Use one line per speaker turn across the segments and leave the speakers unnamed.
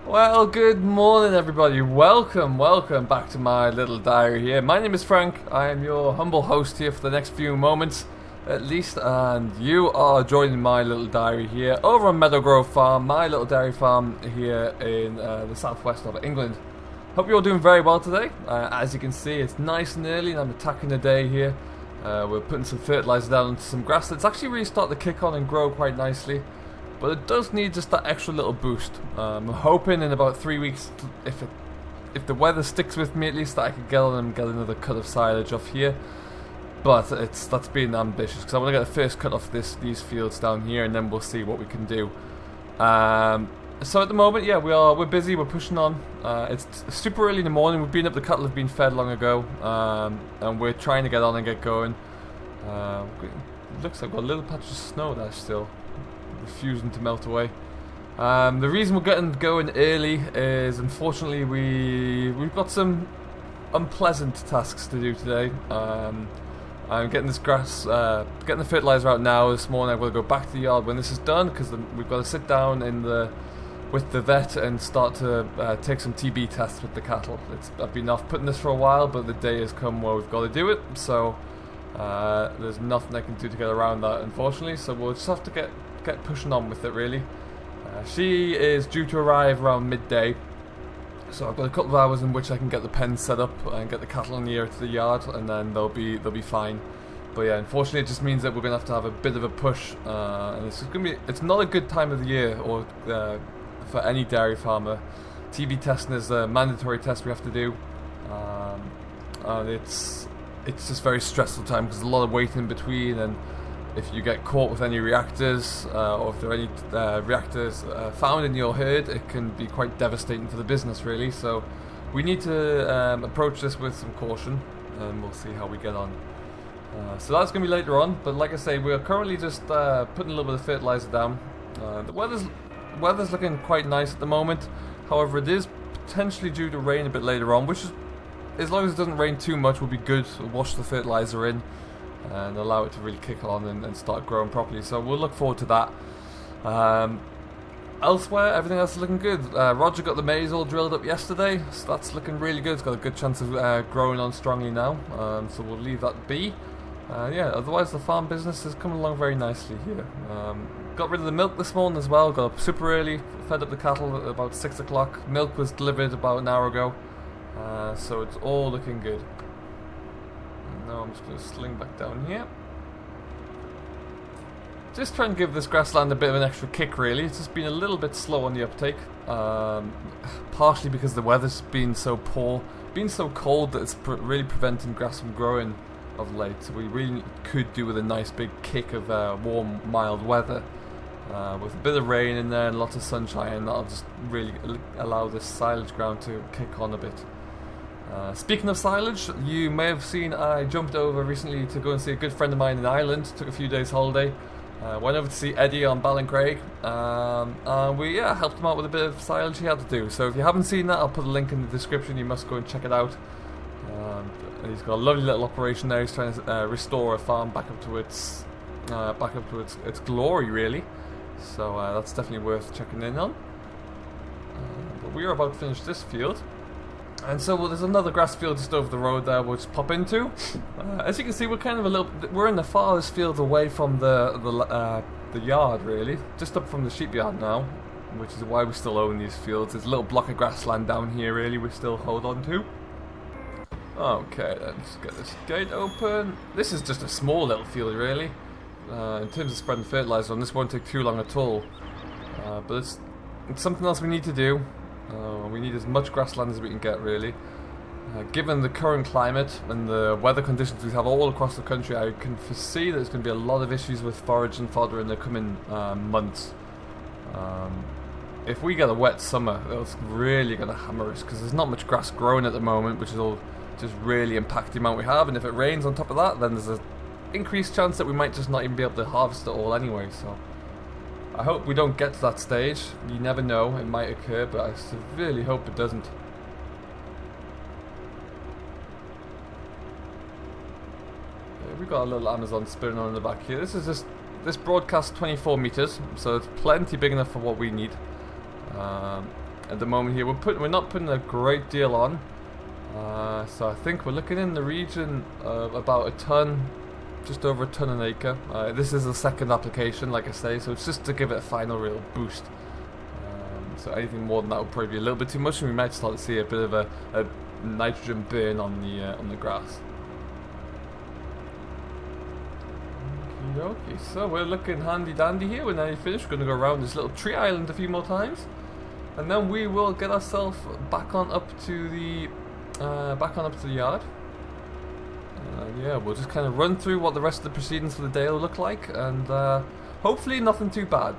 Well, good morning everybody. Welcome back to my little diary here. My name is Frank. I am your humble host here for the next few moments at least, and you are joining my little diary here over on Meadow Grove Farm, my little dairy farm here in the southwest of England. Hope you're all doing very well today. As you can see, it's nice and early and I'm attacking the day here. We're putting some fertilizer down into some grass that's actually really starting to kick on and grow quite nicely. But it does need just that extra little boost. I'm hoping in about 3 weeks, if the weather sticks with me at least, that I could get on and get another cut of silage off here. But that's being ambitious because I want to get the first cut off these fields down here, and then we'll see what we can do. So at the moment, yeah, we're busy. We're pushing on. It's super early in the morning. We've been up. The cattle have been fed long ago, and we're trying to get on and get going. Looks like we've got a little patch of snow there still, refusing to melt away. The reason we're getting going early is unfortunately we've got some unpleasant tasks to do today. I'm getting this grass, getting the fertilizer out now. This morning I'm going to go back to the yard when this is done because we've got to sit down with the vet and start to take some TB tests with the cattle. I've been off putting this for a while, but the day has come where we've got to do it. So there's nothing I can do to get around that, unfortunately. So we'll just have to get pushing on with it, really. She is due to arrive around midday, so I've got a couple of hours in which I can get the pen set up and get the cattle on the air to the yard, and then they'll be fine. But yeah, unfortunately, it just means that we're gonna have to have a bit of a push, and it's not a good time of the year or for any dairy farmer. TB testing is a mandatory test we have to do, and it's just very stressful time because there's a lot of waiting in between, and if you get caught with any reactors, or if there are any reactors found in your herd, it can be quite devastating for the business, really. So we need to approach this with some caution, and we'll see how we get on. So that's going to be later on, but like I say, we're currently just putting a little bit of fertilizer down. The weather's looking quite nice at the moment. However, it is potentially due to rain a bit later on, which is, as long as it doesn't rain too much, will be good to wash the fertilizer in and allow it to really kick on and start growing properly. So we'll look forward to that. Elsewhere, everything else is looking good. Roger got the maize all drilled up yesterday, so that's looking really good. It's got a good chance of growing on strongly now, so we'll leave that be. Yeah, otherwise the farm business is coming along very nicely here. Got rid of the milk this morning as well. Got up super early, fed up the cattle at about 6 o'clock. Milk was delivered about an hour ago, so it's all looking good. Now I'm just going to sling back down here. Just trying to give this grassland a bit of an extra kick, really. It's just been a little bit slow on the uptake. Partially because the weather's been so poor, been so cold that it's really preventing grass from growing of late. So we really could do with a nice big kick of warm, mild weather. With a bit of rain in there and lots of sunshine, that'll just really allow this silage ground to kick on a bit. Speaking of silage, you may have seen I jumped over recently to go and see a good friend of mine in Ireland. Took a few days holiday. Went over to see Eddie on Ballincraig, and we helped him out with a bit of silage he had to do. So if you haven't seen that, I'll put a link in the description. You must go and check it out. And he's got a lovely little operation there. He's trying to restore a farm back up to its glory, really. So that's definitely worth checking in on. But we are about to finish this field. And so there's another grass field just over the road there we'll just pop into. As you can see, we're kind of we're in the farthest field away from the yard, really. Just up from the sheep yard now, which is why we still own these fields. There's a little block of grassland down here, really, we still hold on to. Okay, let's get this gate open. This is just a small little field, really. In terms of spreading fertilizer on, this won't take too long at all. But it's something else we need to do. We need as much grassland as we can get, really. Given the current climate and the weather conditions we have all across the country, I can foresee that there's going to be a lot of issues with forage and fodder in the coming months. If we get a wet summer, it's really going to hammer us because there's not much grass growing at the moment, which is all just really impact the amount we have. And if it rains on top of that, then there's an increased chance that we might just not even be able to harvest it all anyway. So I hope we don't get to that stage. You never know, it might occur, but I severely hope it doesn't. Yeah, we've got a little Amazon spinning on in the back here. This broadcasts 24 meters, so it's plenty big enough for what we need. at the moment here. We're not putting a great deal on. So I think we're looking in the region of about a ton, just over a ton an acre. This is a second application, like I say, so it's just to give it a final real boost. So anything more than that would probably be a little bit too much, and we might start to see a bit of a nitrogen burn on the grass. Okay, so we're looking handy dandy here. We're nearly finished. We're going to go around this little tree island a few more times, and then we will get ourselves back on up to the yard. Yeah, we'll just kind of run through what the rest of the proceedings for the day will look like, and hopefully nothing too bad.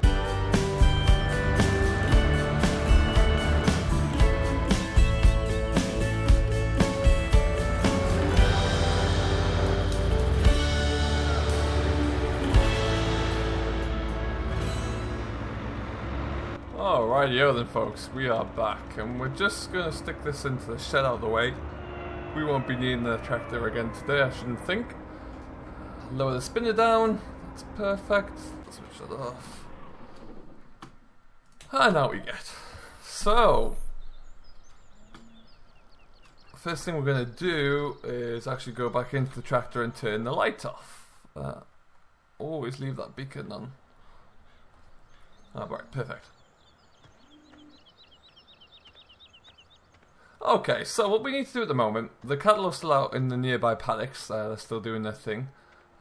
Alrighty then folks, we are back, and we're just going to stick this into the shed out of the way. We won't be needing the tractor again today, I shouldn't think. Lower the spinner down, that's perfect. Switch that off. And out we get. So, first thing we're going to do is actually go back into the tractor and turn the light off. Always leave that beacon on. Alright, perfect. Okay, so what we need to do at the moment, the cattle are still out in the nearby paddocks, they're still doing their thing.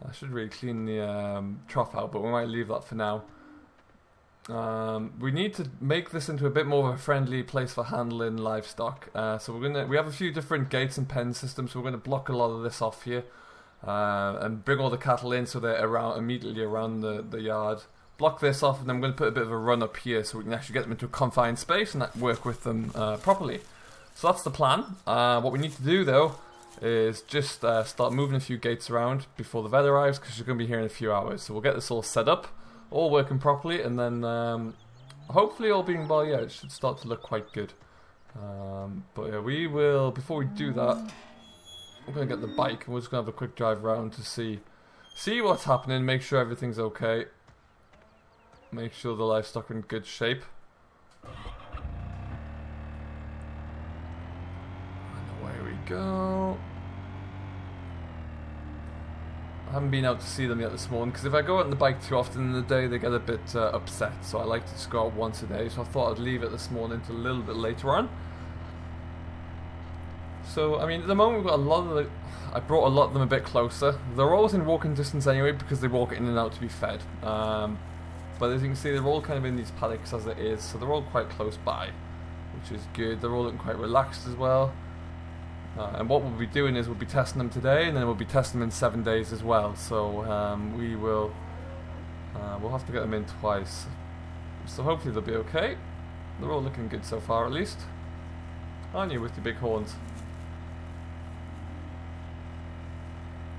I should really clean the trough out, but we might leave that for now. We need to make this into a bit more of a friendly place for handling livestock. So we have a few different gates and pen systems, so we're going to block a lot of this off here. And bring all the cattle in so they're immediately around the yard. Block this off, and then we're going to put a bit of a run up here so we can actually get them into a confined space and work with them properly. So that's the plan. What we need to do though is just start moving a few gates around before the vet arrives, because she's going to be here in a few hours. So we'll get this all set up, all working properly, and then hopefully all being well, yeah, it should start to look quite good. But yeah, we will, before we do that, we're going to get the bike and we're just going to have a quick drive around to see what's happening, make sure everything's okay, make sure the livestock are in good shape. Go. I haven't been out to see them yet this morning, because if I go out on the bike too often in the day they get a bit upset, so I like to just go out once a day, so I thought I'd leave it this morning till a little bit later on. So I mean at the moment we've got I brought a lot of them a bit closer. They're always in walking distance anyway because they walk in and out to be fed, but as you can see they're all kind of in these paddocks as it is, so they're all quite close by, which is good. They're all looking quite relaxed as well. And what we'll be doing is we'll be testing them today, and then we'll be testing them in 7 days as well. So we'll have to get them in twice. So hopefully they'll be okay. They're all looking good so far, at least. Aren't you, with your big horns?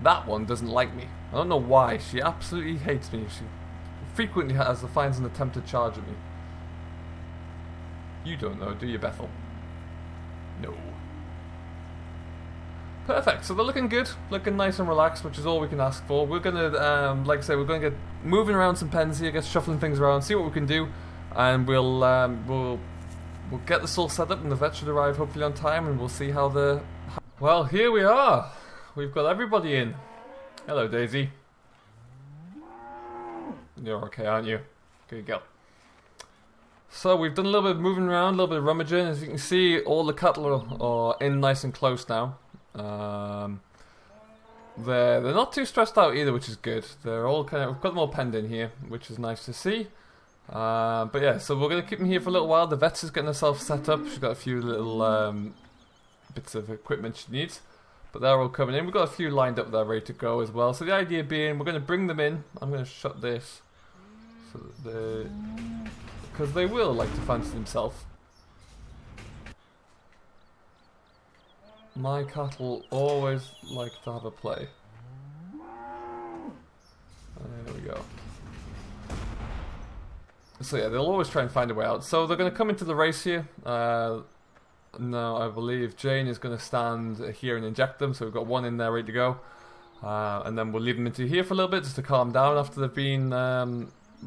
That one doesn't like me. I don't know why. She absolutely hates me. She frequently finds an attempt to charge at me. You don't know, do you, Bethel? No. Perfect, so they're looking good, looking nice and relaxed, which is all we can ask for. We're going to, like I say, we're going to get moving around some pens here, get shuffling things around, see what we can do, and we'll get this all set up, and the vet should arrive hopefully on time, and we'll see how well, here we are. We've got everybody in. Hello, Daisy. You're okay, aren't you? Good girl. So we've done a little bit of moving around, a little bit of rummaging. As you can see, all the cattle are in nice and close now. They're not too stressed out either, which is good. They're all kind of, we've got them all penned in here, which is nice to see. But yeah, so we're going to keep them here for a little while. The vet's is getting herself set up. She's got a few little bits of equipment she needs, but they're all coming in. We've got a few lined up there ready to go as well. So the idea being, we're going to bring them in. I'm going to shut this so that because they will like to fancy themselves. My cattle always like to have a play. There we go. So yeah, they'll always try and find a way out. So they're going to come into the race here. Now I believe Jane is going to stand here and inject them. So we've got one in there ready to go. And then we'll leave them into here for a little bit just to calm down after they've been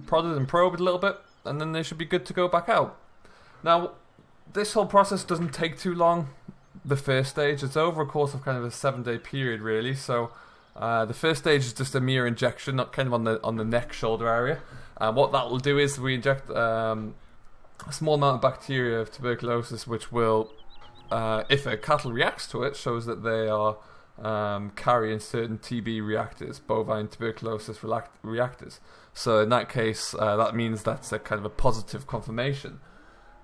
prodded and probed a little bit. And then they should be good to go back out. Now, this whole process doesn't take too long. The first stage, it's over a course of kind of a 7-day period, really. So the first stage is just a mere injection, not kind of on the neck shoulder area. What that will do is we inject a small amount of bacteria of tuberculosis, which will, if a cattle reacts to it, shows that they are carrying certain TB reactors, bovine tuberculosis reactors. So in that case, that means that's a kind of a positive confirmation.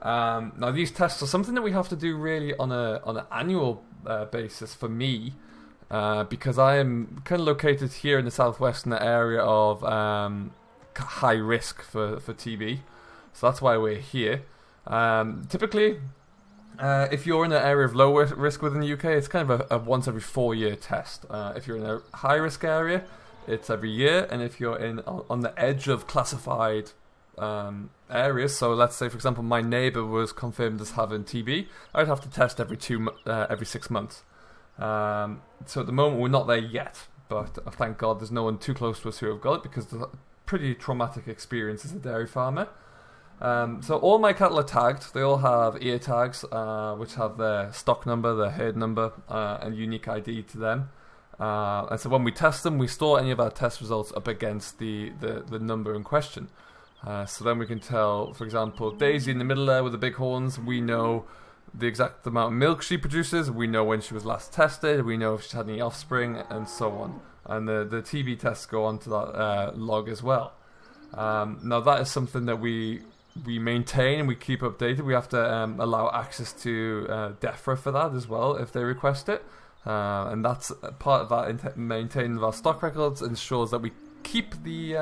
Now these tests are something that we have to do really on an annual basis for me, because I am kind of located here in the southwestern area of high risk for TB, so that's why we're here. Typically, if you're in an area of low risk within the UK, it's kind of a once every 4-year test. If you're in a high risk area, it's every year, and if you're on the edge of classified areas, so let's say for example my neighbour was confirmed as having TB, I'd have to test every 6 months. So at the moment we're not there yet, but thank God there's no one too close to us who have got it, because it's a pretty traumatic experience as a dairy farmer. So all my cattle are tagged. They all have ear tags, which have their stock number, their herd number, and unique ID to them. And so when we test them, we store any of our test results up against the number in question. So then we can tell, for example, Daisy in the middle there with the big horns, we know the exact amount of milk she produces, we know when she was last tested, we know if she's had any offspring, and so on. And the TB tests go onto that log as well. Now that is something that we maintain and we keep updated. We have to allow access to DEFRA for that as well if they request it. And that's part of that maintaining of our stock records, ensures that we keep the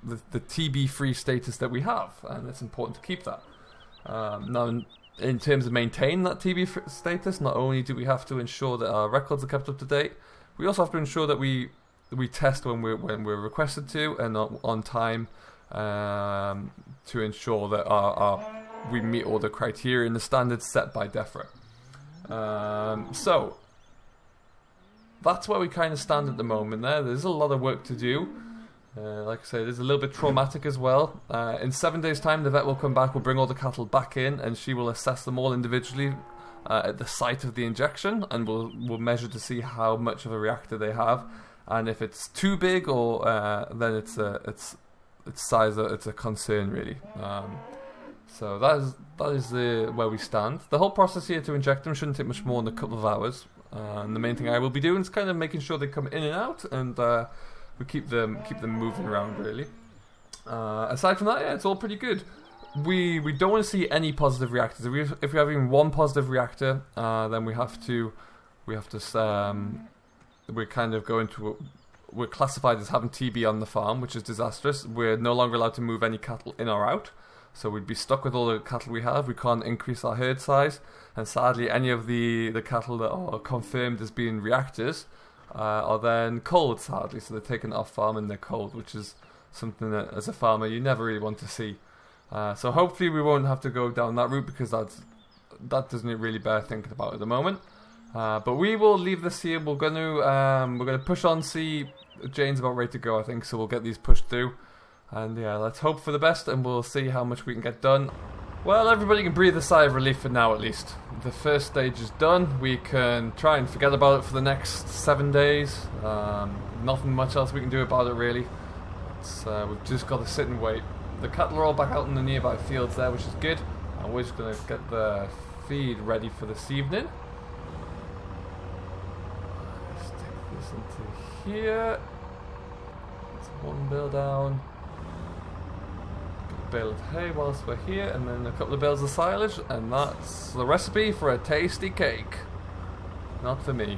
TB-free status that we have, and it's important to keep that. Now, in terms of maintaining that TB status, not only do we have to ensure that our records are kept up to date, we also have to ensure that we test when we're requested to, and on time, to ensure that we meet all the criteria and the standards set by DEFRA. So that's where we kind of stand at the moment. There's a lot of work to do. Like I said, it's a little bit traumatic as well. In 7 days' time, the vet will come back, will bring all the cattle back in, and she will assess them all individually at the site of the injection, and we'll measure to see how much of a reactor they have, and if it's too big, or then it's size. It's a concern really. So that is where we stand. The whole process here to inject them shouldn't take much more than a couple of hours. And the main thing I will be doing is kind of making sure they come in and out, and we keep them moving around really. Aside from that, yeah, it's all pretty good. We don't want to see any positive reactors. If we have even one positive reactor, then we're kind of going to. We're classified as having TB on the farm, which is disastrous. We're no longer allowed to move any cattle in or out, so we'd be stuck with all the cattle we have. We can't increase our herd size, and sadly any of the cattle that are confirmed as being reactors are then cold, sadly, so they're taken off farm and they're cold, which is something that as a farmer you never really want to see. So hopefully we won't have to go down that route, because that doesn't really bear thinking about at the moment. But we will leave this here. We're gonna push on. See, Jane's about ready to go, I think, so we'll get these pushed through. And yeah, let's hope for the best, and we'll see how much we can get done. Well, everybody can breathe a sigh of relief for now, at least. The first stage is done. We can try and forget about it for the next 7 days. Nothing much else we can do about it, really. We've just got to sit and wait. The cattle are all back out in the nearby fields there, which is good. And we're just going to get the feed ready for this evening. Stick this into here. It's one bale down. Get a bale of hay whilst we're here, and then a couple of bales of silage, and that's the recipe for a tasty cake. Not for me.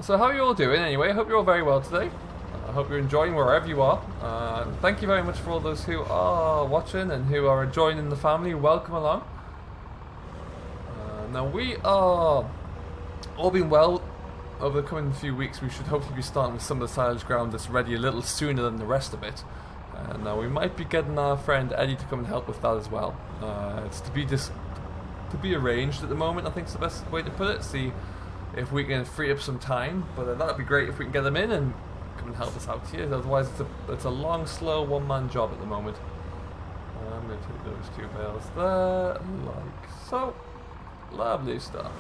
So how are you all doing anyway? I hope you're all very well today. I hope you're enjoying wherever you are. Thank you very much for all those who are watching and who are joining the family. Welcome along. Now we are all being well. Over the coming few weeks we should hopefully be starting with some of the silage ground that's ready a little sooner than the rest of it. Now we might be getting our friend Eddie to come and help with that as well. It's to be arranged at the moment, I think is the best way to put it. See if we can free up some time, but that'd be great if we can get them in and come and help us out here. Otherwise it's a long, slow one-man job at the moment. take those 2 bales there, like so. Lovely stuff.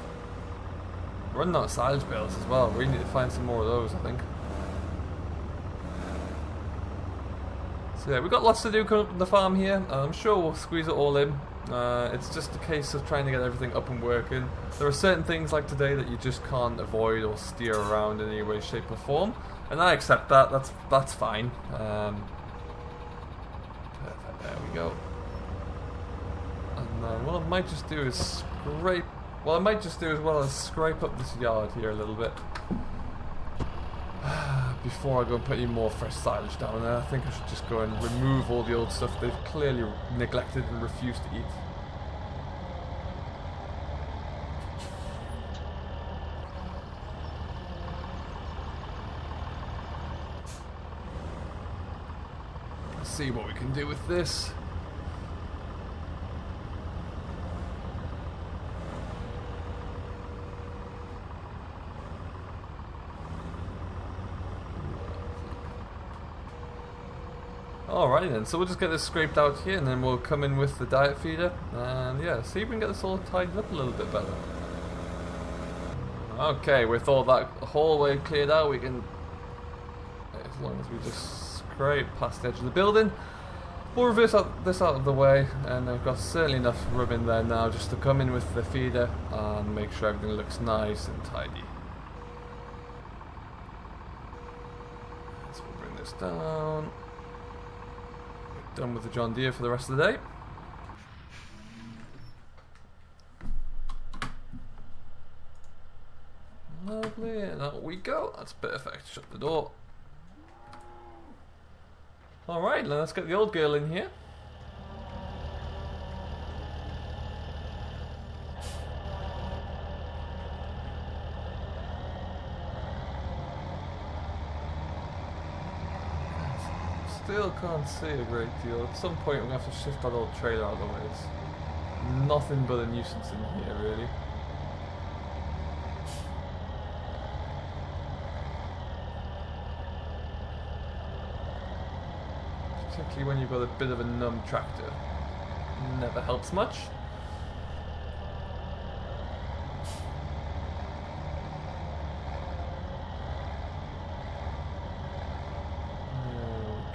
We're running out of silage bales as well. We need to find some more of those, I think. So yeah, we've got lots to do coming up on the farm here, and I'm sure we'll squeeze it all in. It's just a case of trying to get everything up and working. There are certain things like today that you just can't avoid or steer around in any way, shape or form, and I accept that. That's fine. Perfect, there we go. And then what I might just do is scrape. Well, I might just do as well as scrape up this yard here a little bit before I go and put any more fresh silage down there. I think I should just go and remove all the old stuff they've clearly neglected and refused to eat. Let's see what we can do with this. Alrighty then, so we'll just get this scraped out here and then we'll come in with the diet feeder and yeah, see if we can get this all tidied up a little bit better. Okay, with all that hallway cleared out, we can, as long as we just scrape past the edge of the building, we'll reverse this out of the way, and I've got certainly enough room in there now just to come in with the feeder and make sure everything looks nice and tidy. So we'll bring this down. Done with the John Deere for the rest of the day. Lovely, and out we go. That's perfect. Shut the door. Alright, now let's get the old girl in here. Still can't see a great deal. At some point we're going to have to shift that old trailer out of the way. It's nothing but a nuisance in here, really. Particularly when you've got a bit of a numb tractor. Never helps much.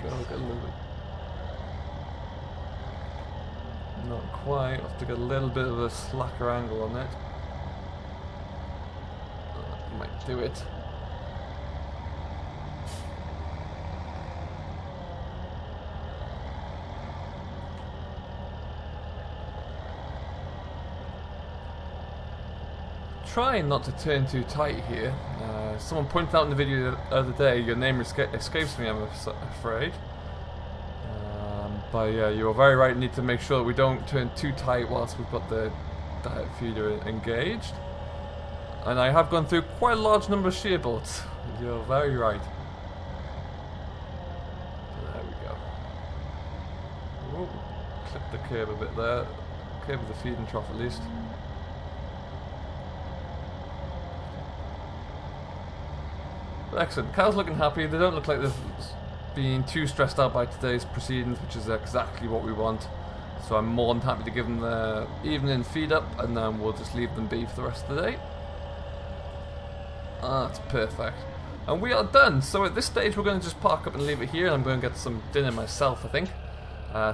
Get a little bit. Not quite. I'll have to get a little bit of a slacker angle on it. That might do it. Trying not to turn too tight here. Someone pointed out in the video the other day, your name escapes me, I'm afraid. But yeah, you are very right, need to make sure that we don't turn too tight whilst we've got the diet feeder engaged. And I have gone through quite a large number of shear bolts. You're very right. There we go. Ooh, clip the curb a bit there. Curb of the feeding trough at least. Excellent. Cows looking happy. They don't look like they've been too stressed out by today's proceedings, which is exactly what we want. So I'm more than happy to give them the evening feed up, and then we'll just leave them be for the rest of the day. That's perfect. And we are done. So at this stage, we're going to just park up and leave it here, and I'm going to get some dinner myself, I think.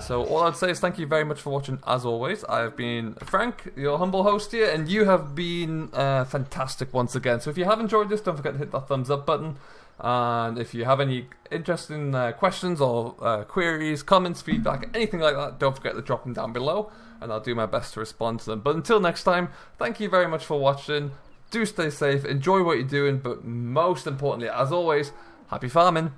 So all I'd say is thank you very much for watching, as always. I have been Frank, your humble host here, and you have been fantastic once again. So if you have enjoyed this, don't forget to hit that thumbs up button. And if you have any interesting questions or queries, comments, feedback, anything like that, don't forget to drop them down below, and I'll do my best to respond to them. But until next time, thank you very much for watching. Do stay safe, enjoy what you're doing, but most importantly, as always, happy farming.